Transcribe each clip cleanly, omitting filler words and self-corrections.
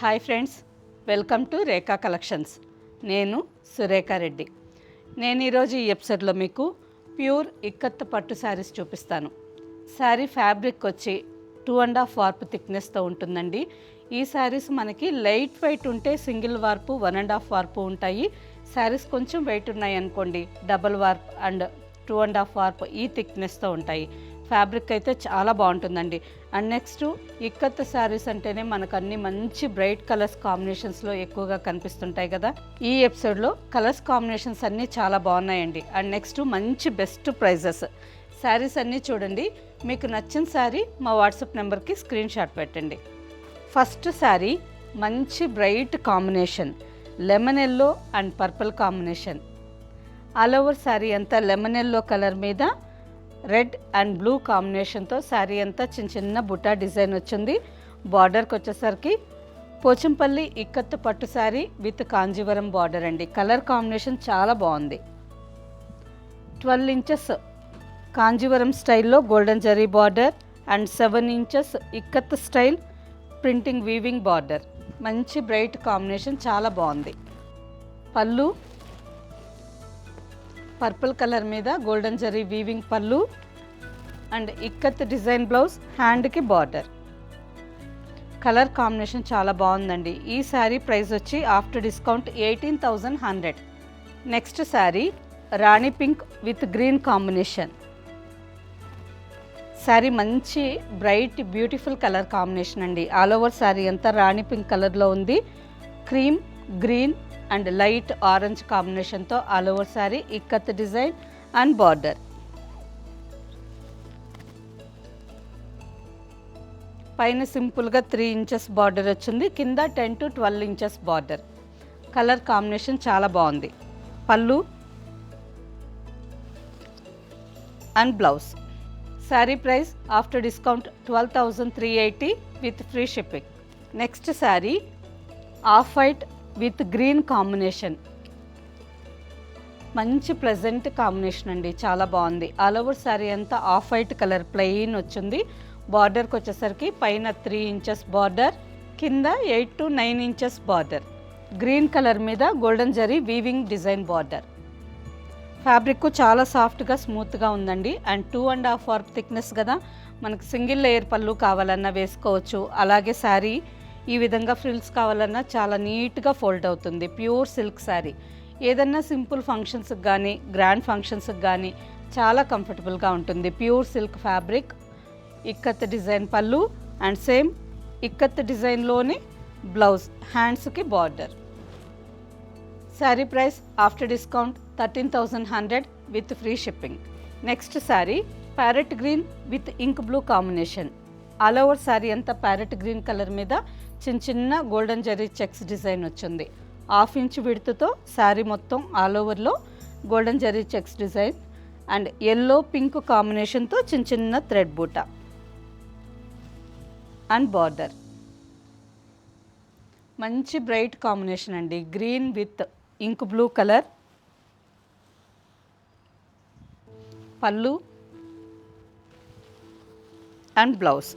Hi friends, welcome to Rekha collections. నేను సురేఖా రెడ్డి. నేను ఈరోజు ఈ ఎపిసోడ్లో మీకు ప్యూర్ ఇక్కత్ పట్టు శారీస్ చూపిస్తాను. శారీ ఫ్యాబ్రిక్ వచ్చి 2.5 వార్ప్ థిక్నెస్తో ఉంటుందండి. ఈ శారీస్ మనకి లైట్ వెయిట్ ఉంటే సింగిల్ వార్పు 1.5 వార్పు ఉంటాయి. శారీస్ కొంచెం వెయిట్ ఉన్నాయి అనుకోండి, డబల్ వార్ప్ అండ్ 2.5 వార్ప్ ఈ థిక్నెస్తో ఉంటాయి. ఫ్యాబ్రిక్ అయితే చాలా బాగుంటుందండి. అండ్ నెక్స్ట్ ఇక్కత్ శారీస్ అంటేనే మనకు అన్ని మంచి బ్రైట్ కలర్స్ కాంబినేషన్స్లో ఎక్కువగా కనిపిస్తుంటాయి కదా. ఈ ఎపిసోడ్లో కలర్స్ కాంబినేషన్స్ అన్నీ చాలా బాగున్నాయండి. అండ్ నెక్స్ట్ మంచి బెస్ట్ ప్రైజెస్. శారీస్ అన్నీ చూడండి. మీకు నచ్చిన శారీ మా వాట్సాప్ నెంబర్కి స్క్రీన్ షాట్ పెట్టండి. ఫస్ట్ శారీ మంచి bright combination, lemon yellow and purple combination. All over sari అంతా లెమన్ ఎల్లో కలర్ మీద రెడ్ అండ్ బ్లూ కాంబినేషన్తో శారీ అంతా చిన్న చిన్న బుటా డిజైన్ వచ్చింది. బార్డర్కి వచ్చేసరికి పోచంపల్లి ఇక్కత్ పట్టు శారీ విత్ కాంజీవరం బార్డర్ అండి. కలర్ కాంబినేషన్ చాలా బాగుంది. 12 ఇంచెస్ కాంజీవరం స్టైల్లో golden zari border and 7 inches ikat style printing weaving border. మంచి బ్రైట్ కాంబినేషన్, చాలా బాగుంది. పళ్ళు పర్పుల్ కలర్ మీద గోల్డెన్ జరీ వీవింగ్ పళ్ళు అండ్ ఇక్కత్ డిజైన్ బ్లౌజ్, హ్యాండ్కి బార్డర్. కలర్ కాంబినేషన్ చాలా బాగుందండి. ఈ శారీ ప్రైస్ వచ్చి after discount 18,100. Next sari Rani pink with green combination. Sari మంచి బ్రైట్ బ్యూటిఫుల్ కలర్ కాంబినేషన్ అండి. ఆల్ ఓవర్ శారీ అంతా రాణి పింక్ కలర్లో ఉంది. Cream, green and light orange కాంబినేషన్తో all over sari ikat design and border. పైన సింపుల్గా 3 ఇంచెస్ బార్డర్ వచ్చింది. కింద 10 to 12 inches border. Colour combination చాలా బాగుంది. పళ్ళు and blouse. Sari price after discount 12,380 with free shipping. Next sari off white with green combination. మంచి pleasant combination అండి, చాలా బాగుంది. ఆల్ ఓవర్ శారీ అంతా ఆఫ్ వైట్ కలర్ ప్లెయిన్ వచ్చింది. బార్డర్కి వచ్చేసరికి పైన 3 ఇంచెస్ బార్డర్, కింద 8 to 9 inches border. Green colour మీద golden zari weaving design border. Fabric చాలా సాఫ్ట్గా స్మూత్గా ఉందండి. అండ్ 2.5 వార్ప్ థిక్నెస్ కదా, మనకు సింగిల్ లేయర్ పళ్ళు కావాలన్నా వేసుకోవచ్చు. అలాగే శారీ ఈ విధంగా ఫ్రిల్స్ కావాలన్నా చాలా నీట్గా ఫోల్డ్ అవుతుంది. Pure silk sari. ఏదన్నా సింపుల్ ఫంక్షన్స్కి కానీ గ్రాండ్ ఫంక్షన్స్కి కానీ చాలా కంఫర్టబుల్గా ఉంటుంది. Pure silk fabric, ikat design pallu and same ikat డిజైన్లోనే బ్లౌజ్, హ్యాండ్స్కి border. Sari price after discount 13,100 with free shipping. Next sari parrot green with ink blue combination. All over sari అంతా ప్యారెట్ గ్రీన్ కలర్ మీద చిన్న చిన్న గోల్డెన్ జరీ చెక్స్ డిజైన్ వచ్చింది. 1/2 ఇంచ్ విడ్త్తో శారీ మొత్తం ఆల్ ఓవర్లో golden zari checks design and yellow pink కాంబినేషన్తో చిన్న చిన్న థ్రెడ్ బూటా అండ్ బార్డర్. మంచి బ్రైట్ కాంబినేషన్ అండి. Green with ink blue colour. Pallu and blouse.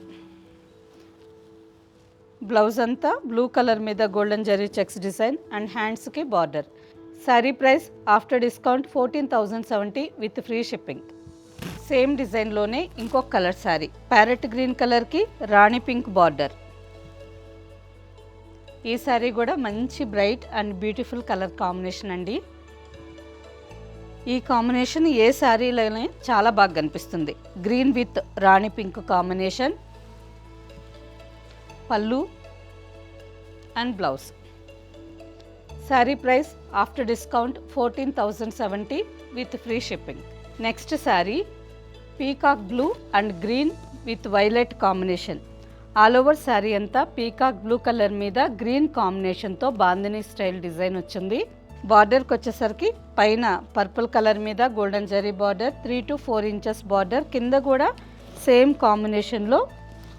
Blouse అంతా బ్లూ కలర్ మీద golden zari checks design and హ్యాండ్స్కి border. Sari price after discount 14,070 with free shipping. Same డిజైన్లోనే ఇంకొక కలర్ శారీ, ప్యారెట్ గ్రీన్ కలర్కి రాణి పింక్ బార్డర్. ఈ శారీ కూడా మంచి bright and beautiful colour combination అండి. ఈ కాంబినేషన్ ఏ శారీలోనే చాలా బాగా కనిపిస్తుంది. గ్రీన్ విత్ రాణి pink combination. Pallu and blouse. Sari price after discount 14,070 with free shipping. Next sari peacock blue and green with violet combination. All over sari అంతా పీకాక్ బ్లూ కలర్ మీద గ్రీన్ కాంబినేషన్తో బాందినీ స్టైల్ డిజైన్ వచ్చింది. బార్డర్కి వచ్చేసరికి పైన పర్పుల్ కలర్ మీద golden zari border, 3 to 4 inches border. కింద కూడా సేమ్ కాంబినేషన్లో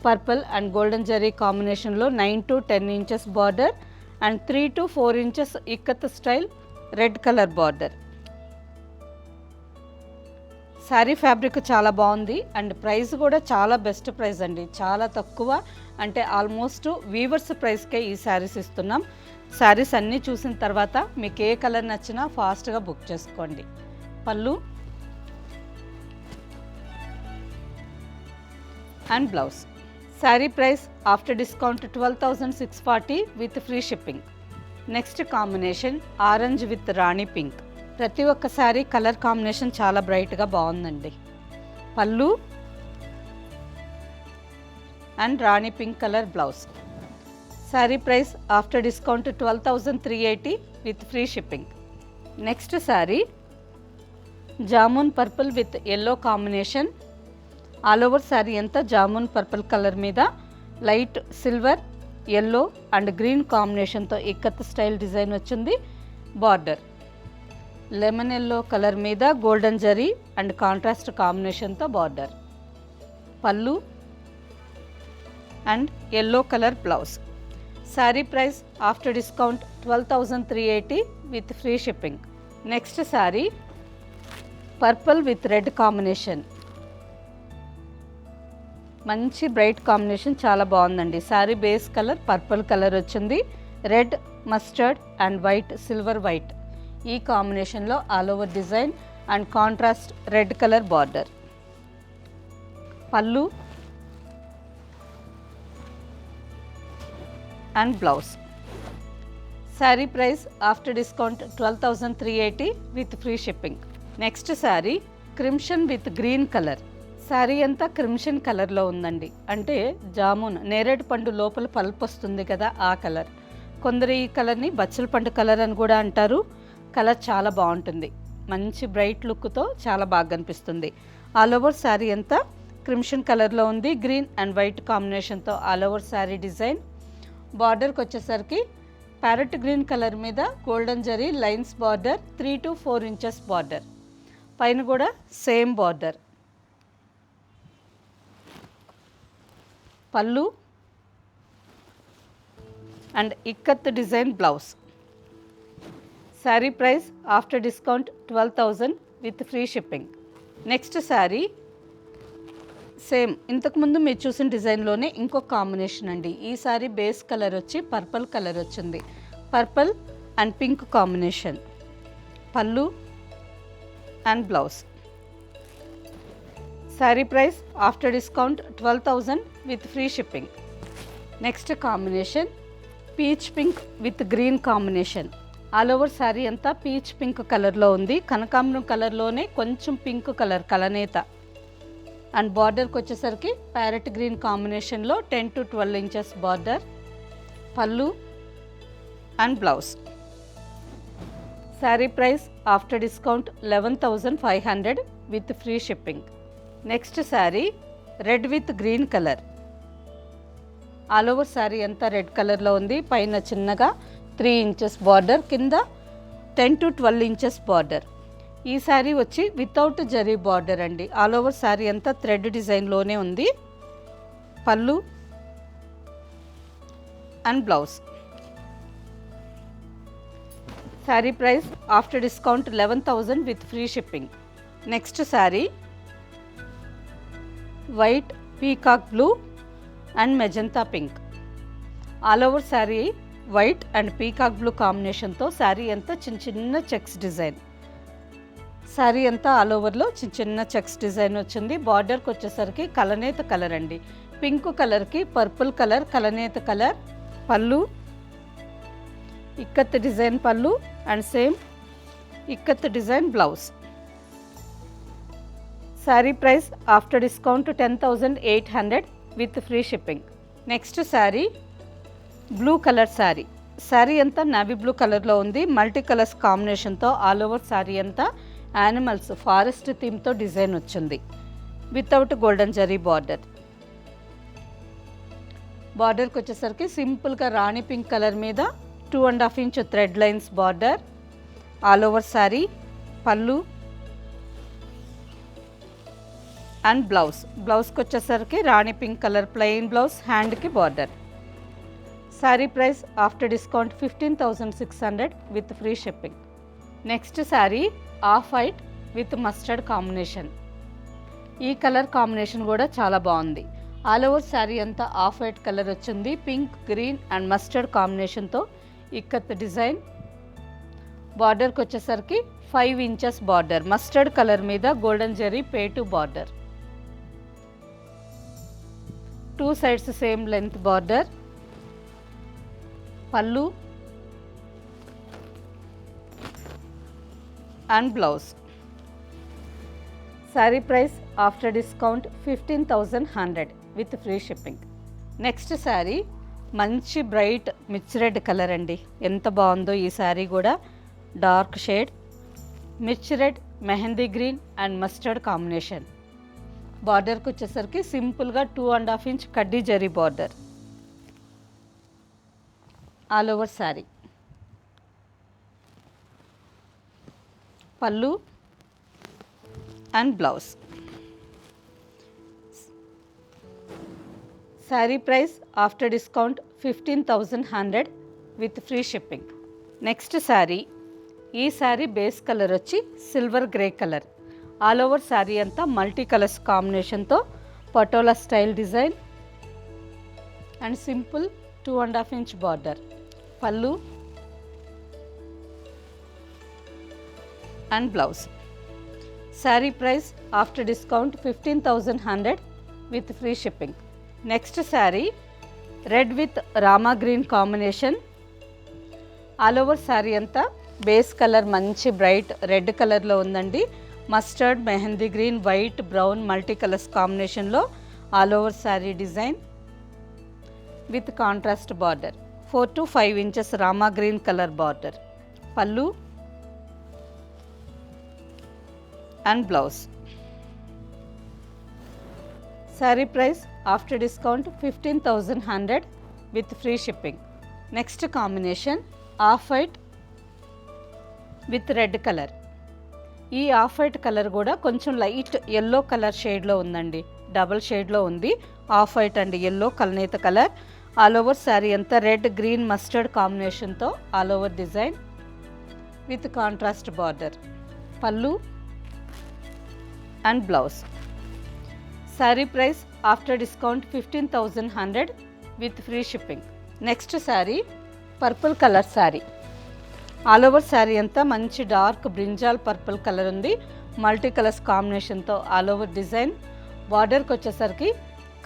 పర్పుల్ అండ్ గోల్డెన్ జరీ కాంబినేషన్లో 9 to 10 inches border and 3 to 4 inches ikat style red colour border. Sari fabric చాలా బాగుంది అండ్ ప్రైస్ కూడా చాలా బెస్ట్ ప్రైస్ అండి, చాలా తక్కువ, అంటే ఆల్మోస్ట్ వీవర్స్ ప్రైస్కే ఈ శారీస్ ఇస్తున్నాం. శారీస్ అన్నీ చూసిన తర్వాత మీకు ఏ కలర్ నచ్చినా ఫాస్ట్గా బుక్ చేసుకోండి. పళ్ళు and blouse. Sari price after discount 12,640 with free shipping. Next combination orange with రాణి పింక్. ప్రతి ఒక్క శారీ కలర్ కాంబినేషన్ చాలా బ్రైట్గా బాగుందండి. పళ్ళు and Rani pink colour blouse. Sari price after discount 12,380 with free shipping. Next sari jamun purple with yellow combination. All over sari అంతా jamun purple colour మీద light silver, yellow and green కాంబినేషన్తో ఇక్కత్ స్టైల్ డిజైన్ వచ్చింది. బార్డర్ లెమన్ ఎల్లో కలర్ మీద golden zari and contrast కాంబినేషన్తో border. Pallu and yellow colour blouse. Sari price after discount 12,380 with free shipping. Next sari purple with red combination. మంచి bright combination, చాలా బాగుందండి. Sari base colour purple colour వచ్చింది, red, mustard and white, silver white ఈ కాంబినేషన్లో all over design and contrast red colour border. Pallu and blouse. Sari price after discount 12,380 with free shipping. Next sari crimson with green colour. Sari అంతా crimson కలర్లో ఉందండి, అంటే జామున్ నేరేడు పండు లోపల పల్ప్ వస్తుంది కదా ఆ కలర్. కొందరు ఈ కలర్ని బచ్చల పండు కలర్ అని కూడా అంటారు. కలర్ చాలా బాగుంటుంది, మంచి బ్రైట్ లుక్తో చాలా బాగా కనిపిస్తుంది. ఆల్ ఓవర్ శారీ అంతా క్రిమ్షన్ కలర్లో ఉంది, గ్రీన్ అండ్ వైట్ కాంబినేషన్తో ఆల్ ఓవర్ శారీ డిజైన్. బార్డర్కి వచ్చేసరికి ప్యారెట్ గ్రీన్ కలర్ మీద golden zari lines border, 3 to 4 inches border. పైన కూడా same border. Pallu and ikat design blouse. Sari price after discount 12,000 with free shipping. Next sari same ఇంతకుముందు మీరు చూసిన డిజైన్లోనే ఇంకొక కాంబినేషన్ అండి. ఈ శారీ బేస్ కలర్ వచ్చి పర్పుల్ కలర్ వచ్చింది, purple and pink combination. Pallu and blouse. Sari price after discount 12,000 with free shipping. Next combination peach pink with green combination. All over sari అంతా peach pink కలర్లో ఉంది, కనకాంబరం కలర్లోనే కొంచెం పింక్ కలర్ కలనేత. అండ్ బార్డర్కి వచ్చేసరికి ప్యారెట్ గ్రీన్ కాంబినేషన్లో 10 to 12 inches border. Pallu and blouse. Sari price after discount 11,500 with free shipping. Next sari red with green colour. All over sari అంతా రెడ్ కలర్లో ఉంది, పైన చిన్నగా 3 ఇంచెస్ బార్డర్, కింద 10 to 12 ఇంచెస్ బార్డర్. ఈ శారీ వచ్చి వితౌట్ జరీ బార్డర్ అండి. ఆల్ ఓవర్ శారీ అంతా థ్రెడ్ డిజైన్లోనే ఉంది. పళ్ళు and blouse. Sari price after discount 11,000 with free shipping. Next sari white, peacock blue and magenta pink. All over sari white and peacock blue కాంబినేషన్తో శారీ అంతా చిన్న చిన్న చెక్స్ డిజైన్. శారీ అంతా ఆల్ ఓవర్లో చిన్న చిన్న చెక్స్ డిజైన్ వచ్చింది. బార్డర్కి వచ్చేసరికి కలనేత కలర్ అండి, పింక్ కలర్కి పర్పుల్ కలర్ కలనేత కలర్. పళ్ళు ikat design pallu and same ikat design blouse. Sari price after discount 10,800 with free shipping. Next sari blue colour sari. Sari అంతా నావీ బ్లూ కలర్లో ఉంది, మల్టీ కలర్స్ కాంబినేషన్తో ఆల్ ఓవర్ శారీ అంతా యానిమల్స్ ఫారెస్ట్ థీమ్తో డిజైన్ వచ్చింది, వితౌట్ గోల్డెన్ జరీ బార్డర్. బార్డర్కి వచ్చేసరికి సింపుల్గా రాణి పింక్ కలర్ మీద 2.5 inch thread lines border. All over sari. Pallu and blouse. బ్లౌజ్కి వచ్చేసరికి రాణి పింక్ కలర్ ప్లెయిన్ బ్లౌజ్, హ్యాండ్కి border. Sari price after discount 15,600 with free shipping. Next sari off white with mustard combination. ఈ కలర్ కాంబినేషన్ కూడా చాలా బాగుంది. ఆల్ ఓవర్ శారీ అంతా ఆఫ్ వైట్ కలర్ వచ్చింది. పింక్, గ్రీన్ అండ్ మస్టర్డ్ కాంబినేషన్తో ఇక్కత్ డిజైన్. బార్డర్కి వచ్చేసరికి 5 ఇంచెస్ బార్డర్, మస్టర్డ్ కలర్ మీద గోల్డెన్ జరీ పేటు border. 2 sides same length border. Pallu and blouse. Sari price after discount 15,100 with free shipping. Next sari మంచి బ్రైట్ మిర్చి రెడ్ కలర్ అండి. ఎంత బాగుందో ఈ శారీ కూడా. డార్క్ షేడ్ మిర్చి red, mehndi green and mustard combination. బార్డర్కి వచ్చేసరికి సింపుల్గా 2.5 ఇంచ్ కడ్డీ zari border. All over sari. Pallu and blouse. Sari price after discount 15,100 with free shipping. Next sari. ఈ శారీ బేస్ కలర్ వచ్చి silver grey colour. All over sari అంతా మల్టీ కలర్స్ కాంబినేషన్తో patola style design and simple 2.5 inch border. Pallu and blouse. Sari price after discount 15,100 with free shipping. Next sari red with రామా green combination. All over sari అంతా base colour మంచి bright red కలర్లో ఉందండి. Mustard, mehndi green, white, brown multi colours కాంబినేషన్లో all over sari design with contrast border. 4 to 5 inches రామా green colour border. Pallu and blouse. Sari price after discount 15,100 with free shipping. Next combination off white with red colour. ఈ off white colour కూడా కొంచెం light yellow colour షేడ్లో ఉందండి. Double షేడ్లో ఉంది. Off white and yellow కల్నేత colour. All over sari అంతా red, green, mustard కాంబినేషన్తో all over design with contrast border. Pallu and blouse. Sari price after discount 15,100 with free shipping. Next sari purple colour sari. All over sari అంతా మంచి dark brinjal purple colour ఉంది. Multi colours కాంబినేషన్తో all over design. బార్డర్కి వచ్చేసరికి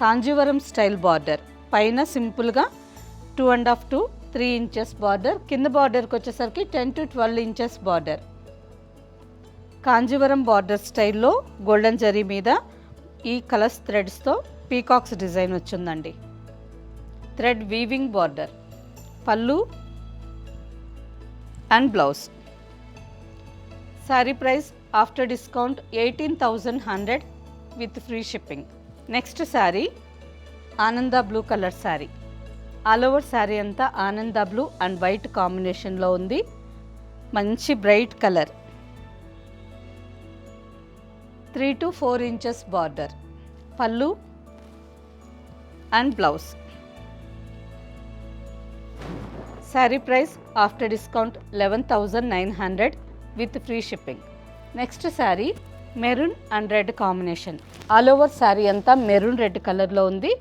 Kanjeevaram style border. పైన సింపుల్గా 2.5 to 3 inches border. కింద బార్డర్కి వచ్చేసరికి 10 to 12 inches border. Kanjeevaram border స్టైల్లో గోల్డెన్ జరీ మీద ఈ కలర్స్ థ్రెడ్స్తో పీకాక్స్ డిజైన్ వచ్చిందండి. Thread weaving border. Pallu and blouse. Sari price after discount 18,100 with free shipping. Next sari ఆనంద blue colour sari. All over sari అంతా ఆనంద బ్లూ అండ్ వైట్ కాంబినేషన్లో ఉంది. మంచి bright colour. 3 to 4 inches border. Pallu and blouse. Sari price after discount 11,900 with free shipping. Next sari maroon and red combination. All over sari అంతా maroon red కలర్లో ఉంది.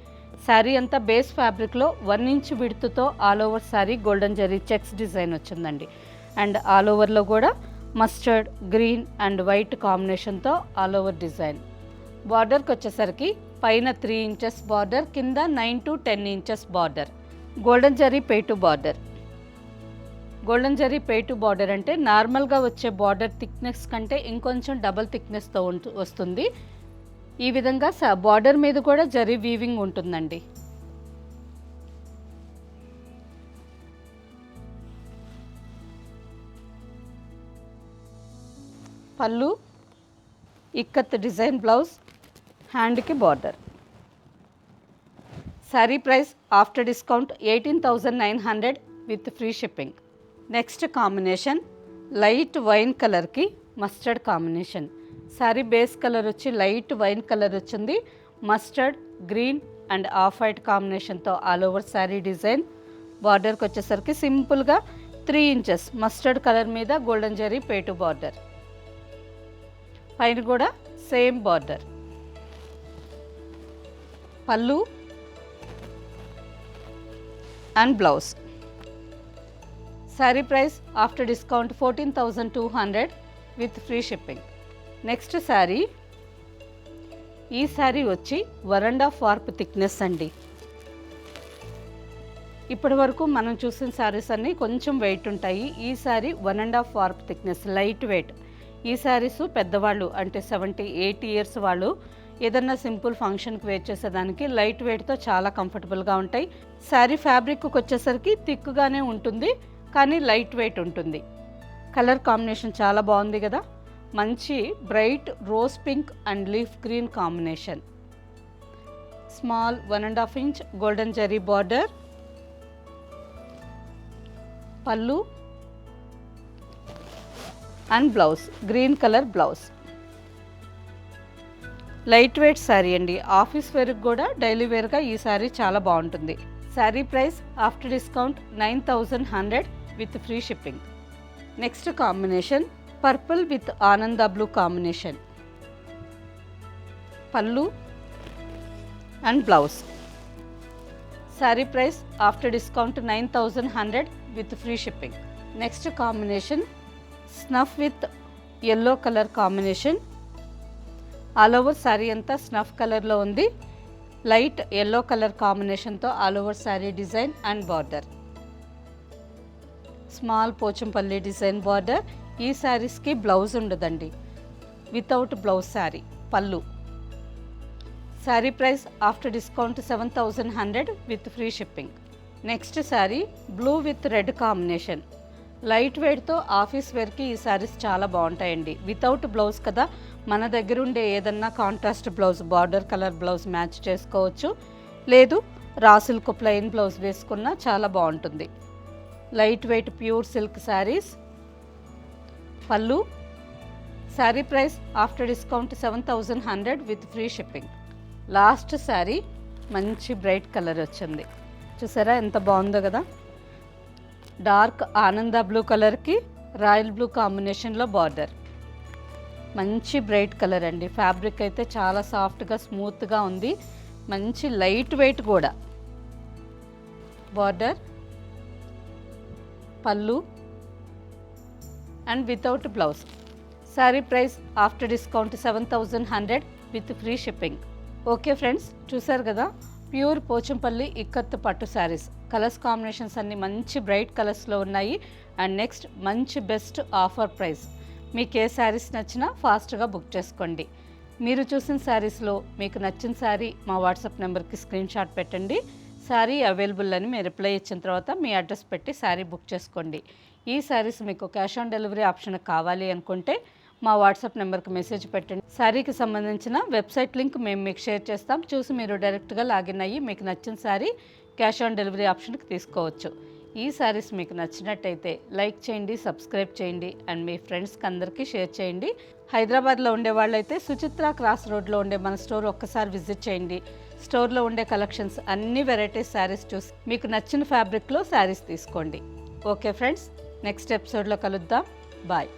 శారీ అంతా బేస్ ఫ్యాబ్రిక్లో 1 ఇంచ్ విడ్త్తో all over sari golden zari checks design వచ్చిందండి. అండ్ ఆల్ ఓవర్లో కూడా mustard, green and white కాంబినేషన్తో ఆల్ ఓవర్ డిజైన్. బార్డర్కి వచ్చేసరికి పైన 3 ఇంచెస్ బార్డర్, కింద 9 to 10 inches border. Golden zari పేటు బార్డర్. గోల్డెన్ జరీ పేటు బార్డర్ అంటే నార్మల్గా వచ్చే బార్డర్ థిక్నెస్ కంటే ఇంకొంచెం డబల్ థిక్నెస్తో వస్తుంది. ఈ విధంగా బార్డర్ మీద కూడా జరీ వీవింగ్ ఉంటుందండి. పళ్ళు, ఇక్కత్ డిజైన్ బ్లౌజ్, హ్యాండ్కి border. Sari price after discount 18,900 with free shipping. Next combination light wine కలర్కి mustard combination. Sari base colour వచ్చి లైట్ వైన్ కలర్ వచ్చింది. Mustard, green and off white కాంబినేషన్తో ఆల్ ఓవర్ శారీ డిజైన్. బార్డర్కి వచ్చేసరికి సింపుల్గా 3 ఇంచెస్ మస్టర్డ్ కలర్ మీద golden zari పేటు బార్డర్. పైన కూడా same border. Pallu and blouse. Sari price after discount 14,200 with free shipping. Next sari, ఈ శారీ వచ్చి 1.5 వార్ప్ థిక్నెస్ అండి. ఇప్పటి వరకు మనం చూసిన శారీస్ అన్నీ కొంచెం వెయిట్ ఉంటాయి. ఈ sari 1.5 warp thickness, light weight. ఈ శారీస్ పెద్దవాళ్ళు అంటే 70-80 ఇయర్స్ వాళ్ళు ఏదన్నా సింపుల్ ఫంక్షన్కి వేర్ చేసేదానికి లైట్ వెయిట్తో చాలా కంఫర్టబుల్గా ఉంటాయి. శారీ ఫ్యాబ్రిక్కి వచ్చేసరికి థిక్గానే ఉంటుంది, కానీ లైట్ వెయిట్ ఉంటుంది. కలర్ కాంబినేషన్ చాలా బాగుంది కదా, మంచి bright rose pink and leaf green combination. Small 1.5 inch golden zari border. Pallu and blouse, green colour blouse. Light weight sari అండి, ఆఫీస్ వేర్కి కూడా డైలీ వేర్గా ఈ శారీ చాలా బాగుంటుంది. Sari price after discount 9,100 with free shipping. Next combination purple with ఆనంద blue combination. Pallu and blouse. Sari price after discount 9,100 with free shipping. Next combination snuff with yellow colour combination. All over sari అంతా snuff కలర్లో ఉంది. Light yellow colour కాంబినేషన్తో all over sari design and border. Small Pochampally design border. ఈ శారీస్కి blouse ఉండదండి, without blouse sari. Pallu. Sari price after discount 7,100 with free shipping. Next sari blue with red combination. Light వెయిట్తో office వేర్కి ఈ శారీస్ చాలా బాగుంటాయండి. వితౌట్ బ్లౌజ్ కదా, మన దగ్గర ఉండే ఏదన్నా contrast blouse, border colour blouse match చేసుకోవచ్చు. లేదు రా సిల్క్ ప్లెయిన్ బ్లౌజ్ వేసుకున్నా చాలా బాగుంటుంది. Light weight pure silk saris. Pallu. Sari price after discount 7,100 with free shipping. Last sari మంచి బ్రైట్ కలర్ వచ్చింది, చూసారా ఎంత బాగుందో కదా. డార్క్ ఆనంద బ్లూ కలర్కి రాయల్ బ్లూ కాంబినేషన్లో బార్డర్. మంచి బ్రైట్ కలర్ అండి. ఫ్యాబ్రిక్ అయితే చాలా సాఫ్ట్గా స్మూత్గా ఉంది, మంచి లైట్ వెయిట్ కూడా. Border, pallu and without blouse. Sari price after discount 7,100 with free shipping. Okay friends, చూసారు కదా ప్యూర్ పోచంపల్లి ఇక్కత్ పట్టు శారీస్. కలర్స్ కాంబినేషన్స్ అన్నీ మంచి బ్రైట్ కలర్స్లో ఉన్నాయి. అండ్ నెక్స్ట్ మంచి బెస్ట్ ఆఫర్ ప్రైస్. మీకు ఏ శారీస్ నచ్చినా ఫాస్ట్గా బుక్ చేసుకోండి. మీరు చూసిన శారీస్లో మీకు నచ్చిన శారీ మా వాట్సాప్ నెంబర్కి స్క్రీన్ షాట్ పెట్టండి. శారీ అవైలబుల్ అని మీరు రిప్లై ఇచ్చిన తర్వాత మీ అడ్రస్ పెట్టి శారీ బుక్ చేసుకోండి. ఈ శారీస్ మీకు క్యాష్ ఆన్ డెలివరీ ఆప్షన్ కావాలి అనుకుంటే మా వాట్సాప్ నెంబర్కి మెసేజ్ పెట్టండి. శారీకి సంబంధించిన వెబ్సైట్ లింక్ మేము మీకు షేర్ చేస్తాం. చూసి మీరు డైరెక్ట్గా లాగిన్ అయ్యి మీకు నచ్చిన శారీ క్యాష్ ఆన్ డెలివరీ ఆప్షన్కి తీసుకోవచ్చు. ఈ శారీస్ మీకు నచ్చినట్టయితే లైక్ చేయండి, సబ్స్క్రైబ్ చేయండి అండ్ మీ ఫ్రెండ్స్కి అందరికీ షేర్ చేయండి. హైదరాబాద్లో ఉండే వాళ్ళైతే సుచిత్ర క్రాస్ రోడ్లో ఉండే మన స్టోర్ ఒక్కసారి విజిట్ చేయండి. స్టోర్లో ఉండే కలెక్షన్స్ అన్ని వెరైటీస్ శారీస్ చూసి మీకు నచ్చిన ఫ్యాబ్రిక్లో శారీస్ తీసుకోండి. ఓకే ఫ్రెండ్స్, నెక్స్ట్ ఎపిసోడ్లో కలుద్దాం. బాయ్.